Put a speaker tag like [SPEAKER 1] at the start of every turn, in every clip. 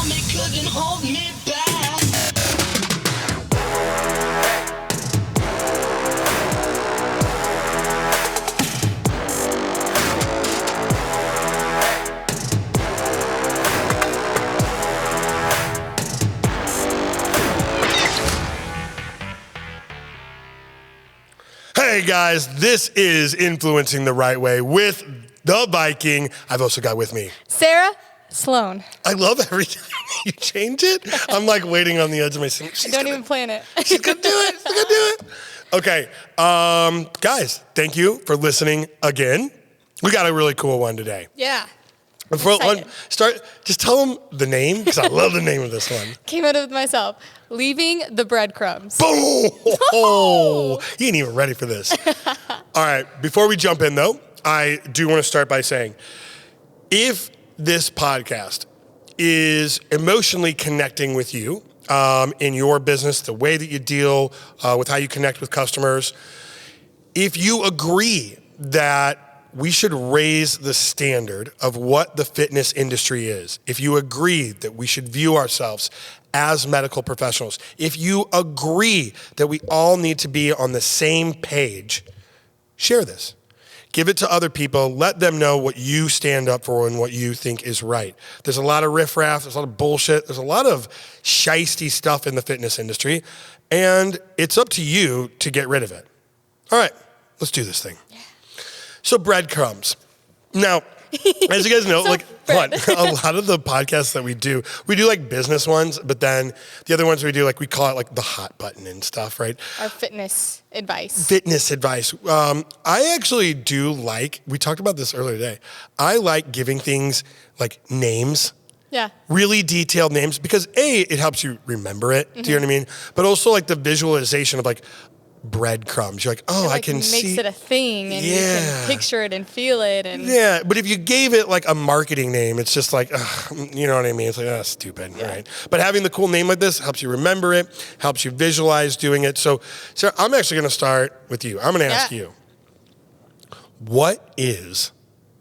[SPEAKER 1] me, couldn't hold me back.
[SPEAKER 2] Hey guys, this is Influencing the Right Way with the Viking. I've also got with me
[SPEAKER 3] Sarah Sloan.
[SPEAKER 2] I love every time you change it. I'm like waiting on the edge of my seat.
[SPEAKER 3] Don't even plan it.
[SPEAKER 2] She's gonna do it. She's gonna do it. Okay, guys, thank you for listening again. We got a really cool one today.
[SPEAKER 3] Yeah.
[SPEAKER 2] Before just tell them the name because I love the name of this one.
[SPEAKER 3] Came out of myself. Leaving the breadcrumbs.
[SPEAKER 2] Boom! Oh, you ain't even ready for this. All right, before we jump in though, I do want to start by saying, if this podcast is emotionally connecting with you in your business, the way that you deal with how you connect with customers, if you agree that we should raise the standard of what the fitness industry is, if you agree that we should view ourselves as medical professionals, if you agree that we all need to be on the same page, share this. Give it to other people. Let them know what you stand up for and what you think is right. There's a lot of riffraff. There's a lot of bullshit. There's a lot of shisty stuff in the fitness industry, and it's up to you to get rid of it. All right, let's do this thing. Yeah. So breadcrumbs. Now, as you guys know, a lot of the podcasts that we do like business ones, but then the other ones we call it like the hot button and stuff, right?
[SPEAKER 3] Our fitness advice.
[SPEAKER 2] I actually do like, we talked about this earlier today, I like giving things like names.
[SPEAKER 3] Yeah.
[SPEAKER 2] Really detailed names because A, it helps you remember it. Mm-hmm. Do you know what I mean? But also like the visualization of like, breadcrumbs. You're like, oh, I can see.
[SPEAKER 3] It makes it a thing, and you can picture it and feel it. And
[SPEAKER 2] yeah, but if you gave it like a marketing name, it's just like, you know what I mean? It's like, oh, stupid, right? But having the cool name like this helps you remember it, helps you visualize doing it. So, Sarah, I'm actually going to start with you. I'm going to ask you, what is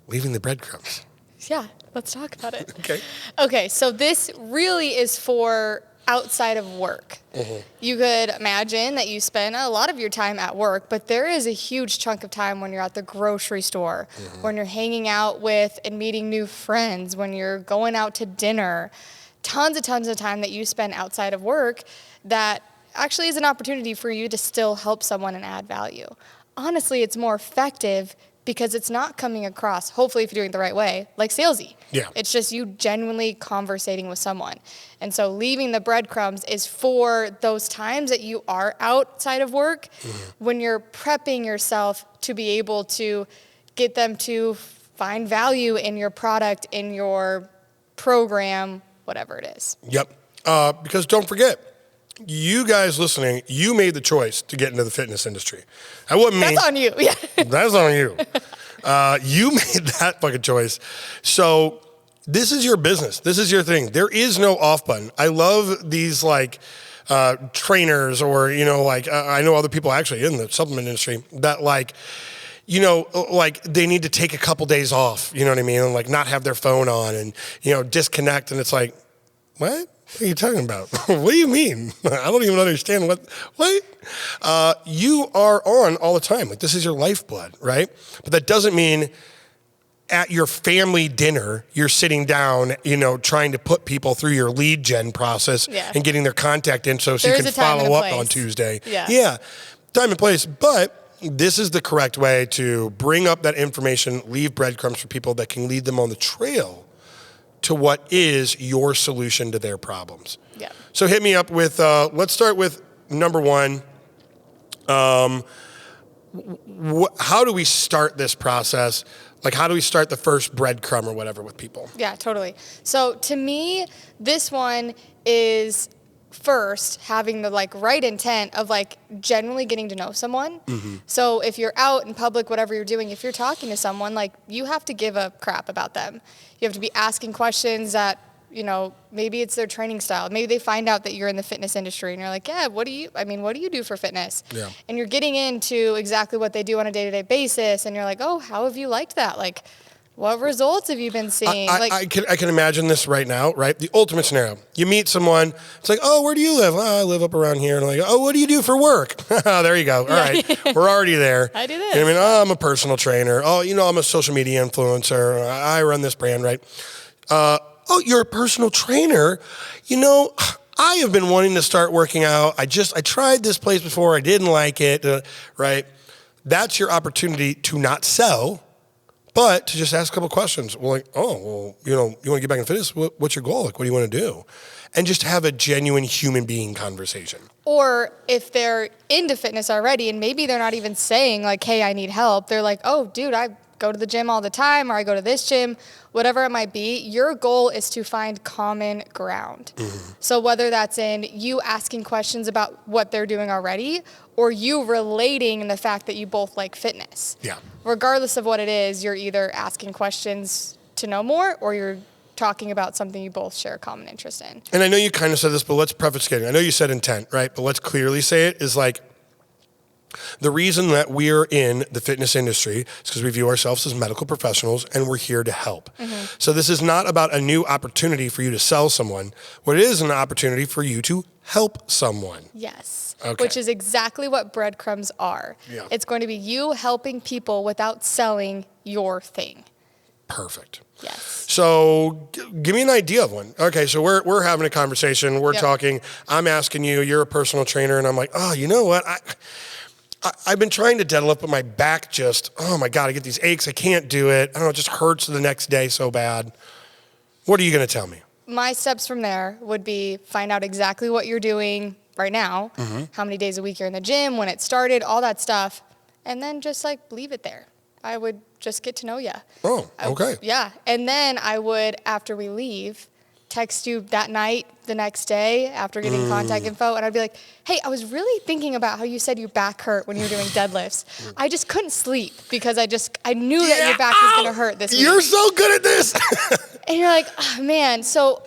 [SPEAKER 2] leaving the breadcrumbs?
[SPEAKER 3] Yeah, let's talk about it.
[SPEAKER 2] Okay,
[SPEAKER 3] so this really is for outside of work. Mm-hmm. You could imagine that you spend a lot of your time at work, but there is a huge chunk of time when you're at the grocery store, when you're hanging out with and meeting new friends, when you're going out to dinner, tons of time that you spend outside of work that actually is an opportunity for you to still help someone and add value. Honestly, it's more effective because it's not coming across, hopefully if you're doing it the right way, like salesy.
[SPEAKER 2] Yeah.
[SPEAKER 3] It's just you genuinely conversating with someone. And so leaving the breadcrumbs is for those times that you are outside of work, when you're prepping yourself to be able to get them to find value in your product, in your program, whatever it is.
[SPEAKER 2] Yep. Because don't forget, you guys listening, you made the choice to get into the fitness industry. That wasn't me.
[SPEAKER 3] That's on you. Yeah.
[SPEAKER 2] That's on you. You made that fucking choice. So this is your business. This is your thing. There is no off button. I love these like trainers or, I know other people actually in the supplement industry that like, they need to take a couple days off, you know what I mean? And like not have their phone on and, disconnect. And it's like, what? What are you talking about? What do you mean? I don't even understand what? You are on all the time. Like this is your lifeblood, right? But that doesn't mean at your family dinner, you're sitting down, trying to put people through your lead gen process and getting their contact info so you can follow up on Tuesday. Yeah. Time and place. But this is the correct way to bring up that information, leave breadcrumbs for people that can lead them on the trail to what is your solution to their problems.
[SPEAKER 3] Yeah.
[SPEAKER 2] So hit me up with, let's start with number one. How do we start this process? Like, how do we start the first breadcrumb or whatever with people?
[SPEAKER 3] Yeah, totally. So to me, this one is first having the right intent of genuinely getting to know someone. Mm-hmm. So if you're out in public, whatever you're doing, if you're talking to someone, you have to give a crap about them. You have to be asking questions that, maybe it's their training style. Maybe they find out that you're in the fitness industry and you're like, yeah, what do you do for fitness?
[SPEAKER 2] Yeah.
[SPEAKER 3] And you're getting into exactly what they do on a day-to-day basis. And you're like, oh, how have you liked that? What results have you been seeing?
[SPEAKER 2] I can imagine this right now, right? The ultimate scenario. You meet someone, it's like, oh, where do you live? Oh, I live up around here. And like, oh, what do you do for work? There you go. All right. We're already there.
[SPEAKER 3] I do this.
[SPEAKER 2] You know what I mean? Oh, I'm a personal trainer. Oh, I'm a social media influencer. I run this brand, right? Oh, you're a personal trainer. I have been wanting to start working out. I tried this place before. I didn't like it, right? That's your opportunity to not sell, but to just ask a couple questions. Well, like, you want to get back in fitness? What's your goal? Like, what do you want to do? And just have a genuine human being conversation.
[SPEAKER 3] Or if they're into fitness already and maybe they're not even saying like, hey, I need help. They're like, oh, dude, I go to the gym all the time, or I go to this gym, whatever it might be. Your goal is to find common ground. Mm-hmm. So whether that's in you asking questions about what they're doing already, or you relating the fact that you both like fitness.
[SPEAKER 2] Yeah.
[SPEAKER 3] Regardless of what it is, you're either asking questions to know more, or you're talking about something you both share a common interest in.
[SPEAKER 2] And I know you kind of said this, but let's preface it. I know you said intent, right? But let's clearly say it is like, the reason that we're in the fitness industry is because we view ourselves as medical professionals and we're here to help. Mm-hmm. So this is not about a new opportunity for you to sell someone. What it is an opportunity for you to help someone.
[SPEAKER 3] Yes.
[SPEAKER 2] Okay.
[SPEAKER 3] Which is exactly what breadcrumbs are. Yeah. It's going to be you helping people without selling your thing.
[SPEAKER 2] Perfect.
[SPEAKER 3] Yes.
[SPEAKER 2] So give me an idea of one. Okay, so we're having a conversation. We're talking. I'm asking you. You're a personal trainer, and I'm like, oh, you know what? I've been trying to deadlift, but my back just, oh my God, I get these aches. I can't do it. I don't know, it just hurts the next day so bad. What are you going to tell me?
[SPEAKER 3] My steps from there would be find out exactly what you're doing right now, how many days a week you're in the gym, when it started, all that stuff, and then just like leave it there. I would just get to know you.
[SPEAKER 2] Oh, okay.
[SPEAKER 3] Yeah. And then I would, after we leave, text you that night, the next day after getting contact info, and I'd be like, hey, I was really thinking about how you said your back hurt when you were doing deadlifts. I just couldn't sleep because I knew that your back was going to hurt this week.
[SPEAKER 2] You're so good at this.
[SPEAKER 3] And you're like, oh, man. So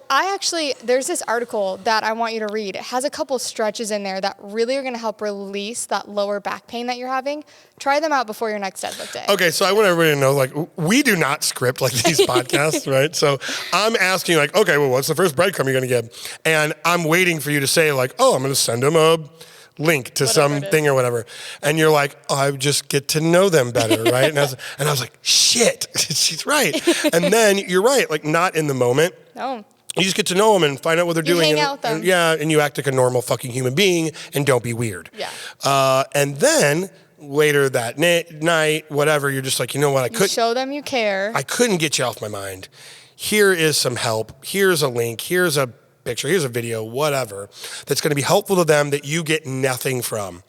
[SPEAKER 3] there's this article that I want you to read. It has a couple stretches in there that really are going to help release that lower back pain that you're having. Try them out before your next deadlift day.
[SPEAKER 2] Okay, so I want everybody to know, like, we do not script like these podcasts, right? So I'm asking, like, okay, well, what's the first breadcrumb you're going to get? And I'm waiting for you to say, like, oh, I'm going to send them a link to something or whatever. And you're like, oh, I just get to know them better, right? And I was like, shit, she's right. And then you're right, like, not in the moment.
[SPEAKER 3] No.
[SPEAKER 2] You just get to know them and find out what they're doing.
[SPEAKER 3] Hang out with them.
[SPEAKER 2] And you act like a normal fucking human being and don't be weird.
[SPEAKER 3] Yeah.
[SPEAKER 2] And then later that night, whatever, you're just like, you know what?
[SPEAKER 3] You show them you care.
[SPEAKER 2] I couldn't get you off my mind. Here is some help. Here's a link. Here's a picture. Here's a video, whatever, that's going to be helpful to them that you get nothing from.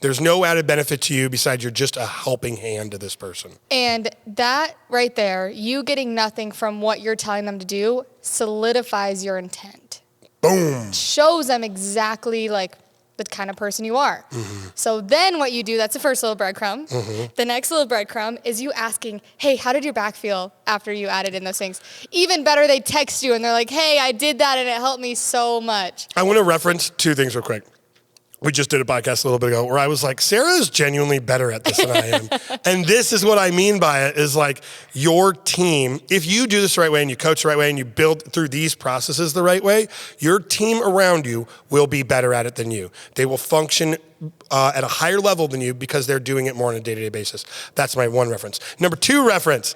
[SPEAKER 2] There's no added benefit to you besides you're just a helping hand to this person. And
[SPEAKER 3] that right there, you getting nothing from what you're telling them to do, solidifies your intent.
[SPEAKER 2] Boom.
[SPEAKER 3] Shows them exactly like the kind of person you are. Mm-hmm. So then what you do, that's the first little breadcrumb. Mm-hmm. The next little breadcrumb is you asking, hey, how did your back feel after you added in those things? Even better, they text you and they're like, hey, I did that and it helped me so much.
[SPEAKER 2] I want to reference two things real quick. We just did a podcast a little bit ago where I was like, Sarah is genuinely better at this than I am. And this is what I mean by it is like your team, if you do this the right way and you coach the right way and you build through these processes the right way, your team around you will be better at it than you. They will function at a higher level than you because they're doing it more on a day-to-day basis. That's my one reference. Number two reference,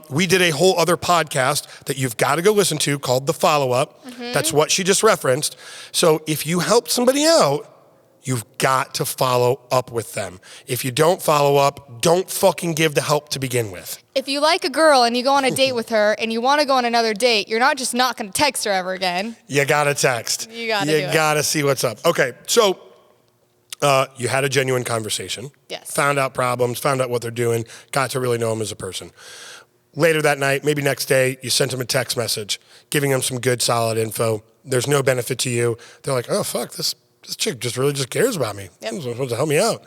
[SPEAKER 2] we did a whole other podcast that you've got to go listen to called The Follow-Up. Mm-hmm. That's what she just referenced. So if you help somebody out, you've got to follow up with them. If you don't follow up, don't fucking give the help to begin with.
[SPEAKER 3] If you like a girl and you go on a date with her and you want to go on another date, you're not just not going to text her ever again.
[SPEAKER 2] You got to text.
[SPEAKER 3] You got to
[SPEAKER 2] You got to see what's up. Okay, so you had a genuine conversation.
[SPEAKER 3] Yes.
[SPEAKER 2] Found out problems, found out what they're doing, got to really know them as a person. Later that night, maybe next day, you sent them a text message, giving them some good, solid info. There's no benefit to you. They're like, oh, fuck, this chick just really just cares about me.
[SPEAKER 3] Yep.
[SPEAKER 2] She's supposed to help me out.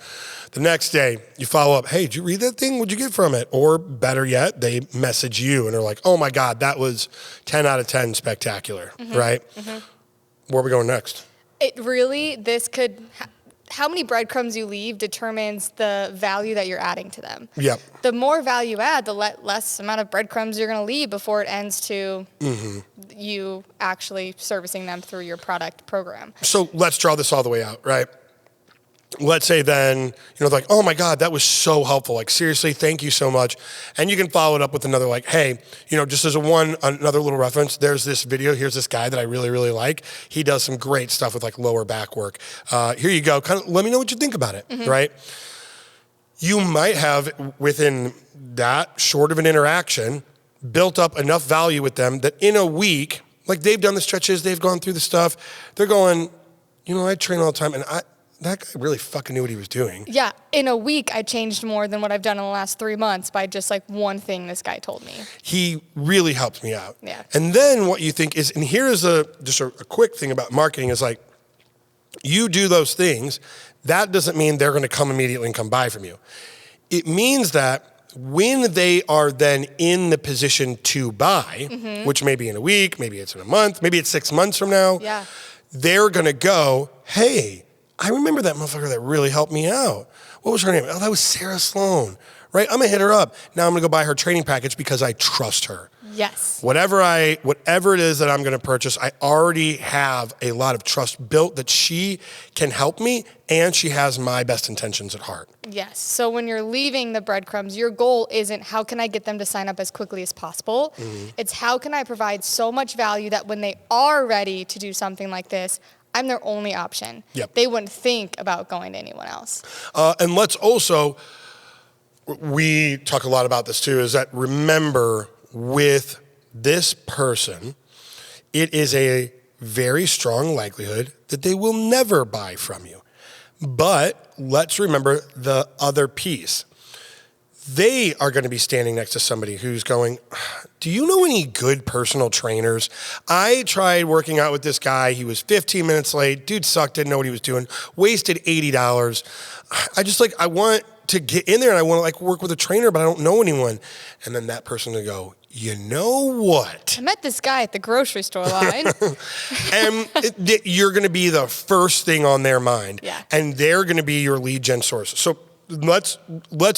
[SPEAKER 2] The next day, you follow up. Hey, did you read that thing? What'd you get from it? Or better yet, they message you and they're like, oh my God, that was 10 out of 10 spectacular, right? Mm-hmm. Where are we going next?
[SPEAKER 3] how many breadcrumbs you leave determines the value that you're adding to them.
[SPEAKER 2] Yep.
[SPEAKER 3] The more value add, the less amount of breadcrumbs you're going to leave before it ends to you actually servicing them through your product program.
[SPEAKER 2] So let's draw this all the way out, right? Let's say then, like, oh my God, that was so helpful. Like, seriously, thank you so much. And you can follow it up with another, like, hey, just as another little reference, there's this video. Here's this guy that I really, really like. He does some great stuff with like lower back work. Here you go. Kind of let me know what you think about it, right? You might have, within that short of an interaction, built up enough value with them that in a week, like they've done the stretches, they've gone through the stuff. They're going, I train all the time, and that guy really fucking knew what he was doing.
[SPEAKER 3] Yeah, in a week, I changed more than what I've done in the last 3 months by just like one thing this guy told me.
[SPEAKER 2] He really helped me out.
[SPEAKER 3] Yeah.
[SPEAKER 2] And then what you think is, and here's just a quick thing about marketing is like, you do those things, that doesn't mean they're going to come immediately and come buy from you. It means that when they are then in the position to buy, which may be in a week, maybe it's in a month, maybe it's 6 months from now, they're going to go, hey, I remember that motherfucker that really helped me out. What was her name? Oh, that was Sarah Sloan, right? I'm gonna hit her up. Now I'm gonna go buy her training package because I trust her.
[SPEAKER 3] Yes.
[SPEAKER 2] Whatever it is that I'm gonna purchase, I already have a lot of trust built that she can help me and she has my best intentions at heart.
[SPEAKER 3] Yes. So when you're leaving the breadcrumbs, your goal isn't how can I get them to sign up as quickly as possible. It's how can I provide so much value that when they are ready to do something like this, I'm their only option.
[SPEAKER 2] Yep.
[SPEAKER 3] They wouldn't think about going to anyone else.
[SPEAKER 2] And let's also, we talk a lot about this too, is that remember with this person, it is a very strong likelihood that they will never buy from you. But let's remember the other piece. They are going to be standing next to somebody who's going, do you know any good personal trainers? I tried working out with this guy. He was 15 minutes late. Dude sucked, didn't know what he was doing. Wasted $80. I want to get in there and I want to work with a trainer, but I don't know anyone. And then that person will go, you know what?
[SPEAKER 3] I met this guy at the grocery store line.
[SPEAKER 2] And you're going to be the first thing on their mind.
[SPEAKER 3] Yeah.
[SPEAKER 2] And they're going to be your lead gen source. So let's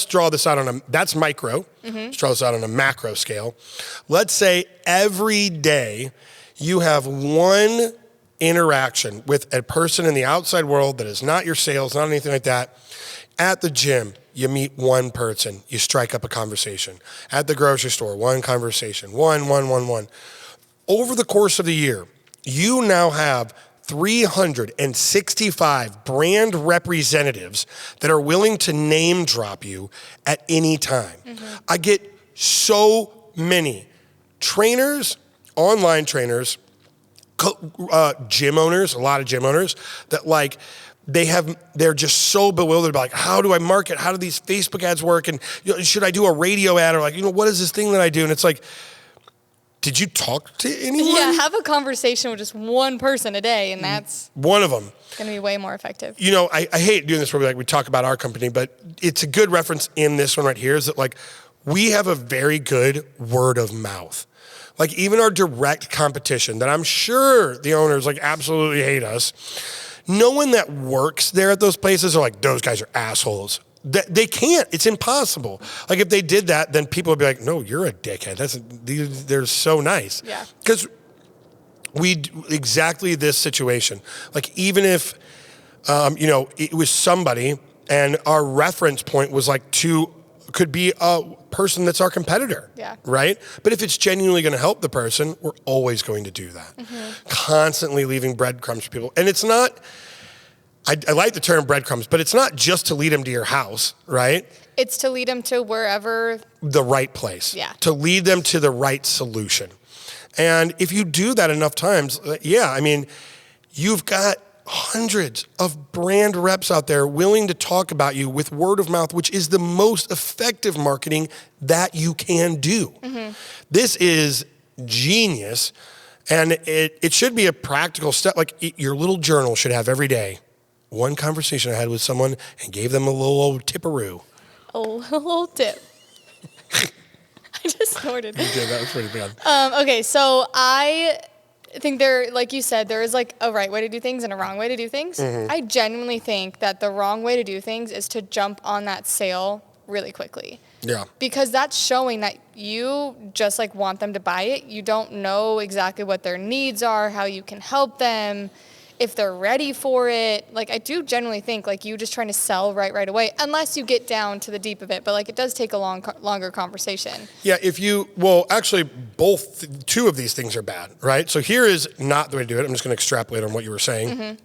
[SPEAKER 2] draw this out that's micro. Let's draw this out on a macro scale. Let's say every day you have one interaction with a person in the outside world that is not your sales, not anything like that. At the gym, you meet one person, you strike up a conversation. At the grocery store, one conversation, one. Over the course of the year, you now have 365 brand representatives that are willing to name drop you at any time. I get so many trainers, online trainers, gym owners, a lot of gym owners that they're just so bewildered by how do I market? How do these Facebook ads work? And should I do a radio ad or what is this thing that I do? And it's like, did you talk to anyone?
[SPEAKER 3] Yeah, have a conversation with just one person a day, and that's
[SPEAKER 2] one of them.
[SPEAKER 3] Going to be way more effective.
[SPEAKER 2] I hate doing this where we talk about our company, but it's a good reference in this one right here is that we have a very good word of mouth. Even our direct competition that I'm sure the owners absolutely hate us. No one that works there at those places are those guys are assholes. They can't. It's impossible. If they did that, then people would be like, no, you're a dickhead. They're so nice.
[SPEAKER 3] Yeah.
[SPEAKER 2] Because exactly this situation. Even if, it was somebody and our reference point was could be a person that's our competitor.
[SPEAKER 3] Yeah.
[SPEAKER 2] Right? But if it's genuinely going to help the person, we're always going to do that. Constantly leaving breadcrumbs for people. And it's not, I like the term breadcrumbs, but it's not just to lead them to your house, right?
[SPEAKER 3] It's to lead them to wherever.
[SPEAKER 2] The right place.
[SPEAKER 3] Yeah.
[SPEAKER 2] To lead them to the right solution. And if you do that enough times, you've got hundreds of brand reps out there willing to talk about you with word of mouth, which is the most effective marketing that you can do. This is genius. And it should be a practical step. Your little journal should have every day one conversation I had with someone and gave them a little old tipperoo.
[SPEAKER 3] A little tip. I just snorted.
[SPEAKER 2] You did, that was pretty bad.
[SPEAKER 3] Okay, so think there, like you said, there is like a right way to do things and a wrong way to do things. I genuinely think that the wrong way to do things is to jump on that sale really quickly.
[SPEAKER 2] Yeah.
[SPEAKER 3] Because that's showing that you just like want them to buy it. You don't know exactly what their needs are, how you can help them, if they're ready for it. Like, I do generally think like you just trying to sell right away, unless you get down to the deep of it. But like, it does take a longer conversation.
[SPEAKER 2] Yeah, actually, two of these things are bad, right? So here is not the way to do it. I'm just going to extrapolate on what you were saying.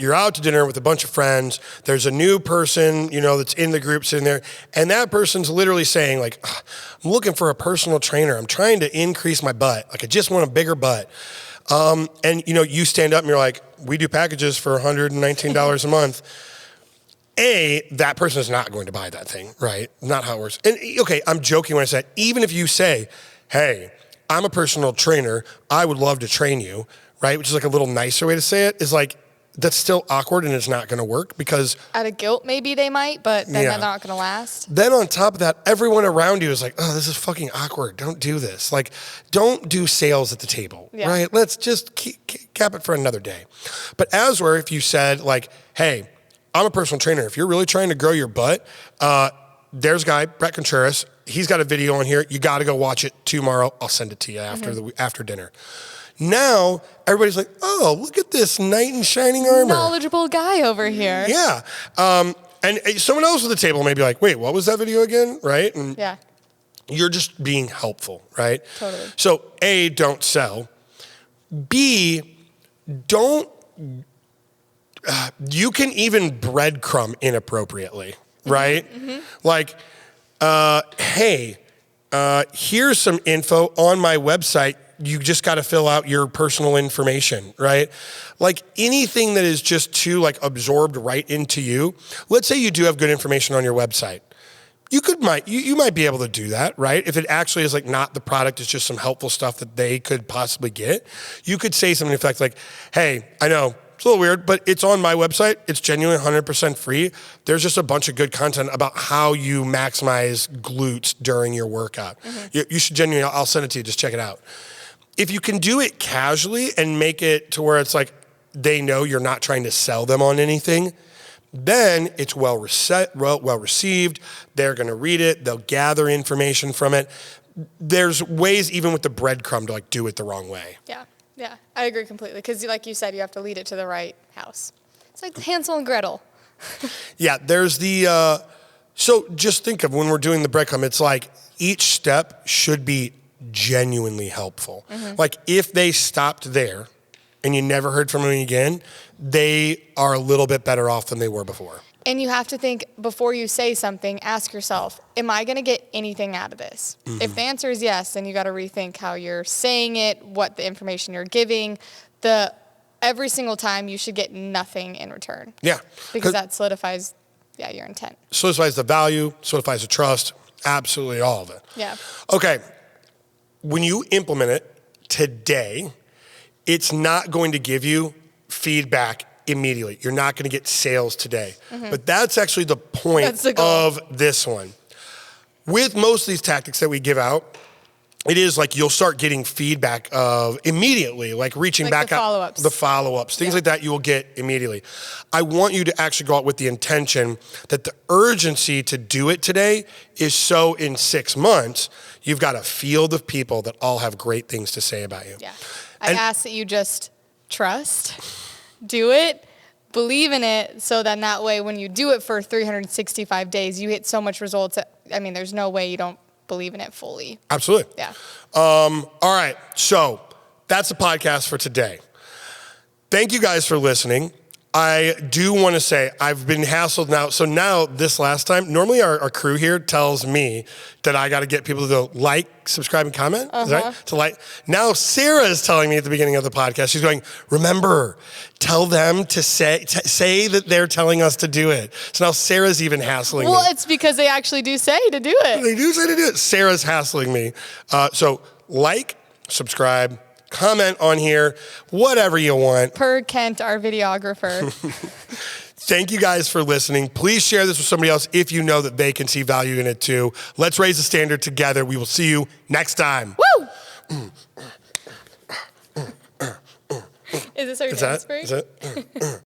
[SPEAKER 2] You're out to dinner with a bunch of friends. There's a new person, that's in the group sitting there. And that person's literally saying like, I'm looking for a personal trainer. I'm trying to increase my butt. Like, I just want a bigger butt. And you stand up and you're like, we do packages for $119 a month. That person is not going to buy that thing, right? Not how it works. And okay, I'm joking when I say, even if you say, hey, I'm a personal trainer, I would love to train you, right? Which is like a little nicer way to say it, is like, that's still awkward and it's not going to work because...
[SPEAKER 3] Out of guilt, maybe they might, but then they're not going to last.
[SPEAKER 2] Then on top of that, everyone around you is like, oh, this is fucking awkward. Don't do this. Like, don't do sales at the table, right? Let's just cap it for another day. But if you said like, hey, I'm a personal trainer. If you're really trying to grow your butt, there's a guy, Brett Contreras. He's got a video on here. You got to go watch it tomorrow. I'll send it to you after dinner. Now, everybody's like, oh, look at this knight in shining armor.
[SPEAKER 3] Knowledgeable guy over here.
[SPEAKER 2] Yeah. And someone else at the table may be like, wait, what was that video again? Right? And you're just being helpful, right?
[SPEAKER 3] Totally.
[SPEAKER 2] So, A, don't sell. B, don't, you can even breadcrumb inappropriately, right? Like, hey, here's some info on my website. You just got to fill out your personal information, right? Like anything that is just too like absorbed right into you. Let's say you do have good information on your website. You might be able to do that, right? If it actually is like not the product, it's just some helpful stuff that they could possibly get. You could say something in effect like, hey, I know it's a little weird, but it's on my website. It's genuinely 100% free. There's just a bunch of good content about how you maximize glutes during your workout. You should genuinely, I'll send it to you, just check it out. If you can do it casually and make it to where it's like they know you're not trying to sell them on anything, then it's well received. They're going to read it. They'll gather information from it. There's ways even with the breadcrumb to like do it the wrong way.
[SPEAKER 3] Yeah, I agree completely. Because like you said, you have to lead it to the right house. It's like Hansel and Gretel.
[SPEAKER 2] Yeah, there's the, so just think of when we're doing the breadcrumb, it's like each step should be genuinely helpful. Like if they stopped there and you never heard from them again, they are a little bit better off than they were before.
[SPEAKER 3] And you have to think before you say something, ask yourself, am I going to get anything out of this? If the answer is yes, then you got to rethink how you're saying it, what the information you're giving. Every single time you should get nothing in return. Yeah. Because that solidifies your intent.
[SPEAKER 2] Solidifies the value, solidifies the trust, absolutely all of it.
[SPEAKER 3] Yeah.
[SPEAKER 2] Okay. When you implement it today, it's not going to give you feedback immediately. You're not going to get sales today. But that's actually the point of this one. With most of these tactics that we give out, it is like you'll start getting feedback of immediately, like reaching
[SPEAKER 3] like
[SPEAKER 2] back
[SPEAKER 3] out.
[SPEAKER 2] The follow-ups, things like that you will get immediately. I want you to actually go out with the intention that the urgency to do it today is so in 6 months, you've got a field of people that all have great things to say about you.
[SPEAKER 3] Yeah. I ask that you just trust, do it, believe in it, so then that way when you do it for 365 days, you hit so much results that, there's no way you don't believe in it fully.
[SPEAKER 2] Absolutely.
[SPEAKER 3] Yeah.
[SPEAKER 2] All right. So that's the podcast for today. Thank you guys for listening. I do want to say I've been hassled now. So now this last time, normally our crew here tells me that I got to get people to like, subscribe, and comment. Is that right? To like. Now Sarah is telling me at the beginning of the podcast, she's going, remember, tell them to say that they're telling us to do it. So now Sarah's even hassling me.
[SPEAKER 3] Well, it's because they actually do say to do it.
[SPEAKER 2] They do say to do it. Sarah's hassling me. So like, subscribe, comment on here, whatever you want.
[SPEAKER 3] Per Kent, our videographer.
[SPEAKER 2] Thank you guys for listening. Please share this with somebody else if you know that they can see value in it too. Let's raise the standard together. We will see you next time.
[SPEAKER 3] Woo! Is this how you
[SPEAKER 2] Is
[SPEAKER 3] dance
[SPEAKER 2] that?
[SPEAKER 3] break?
[SPEAKER 2] Is it?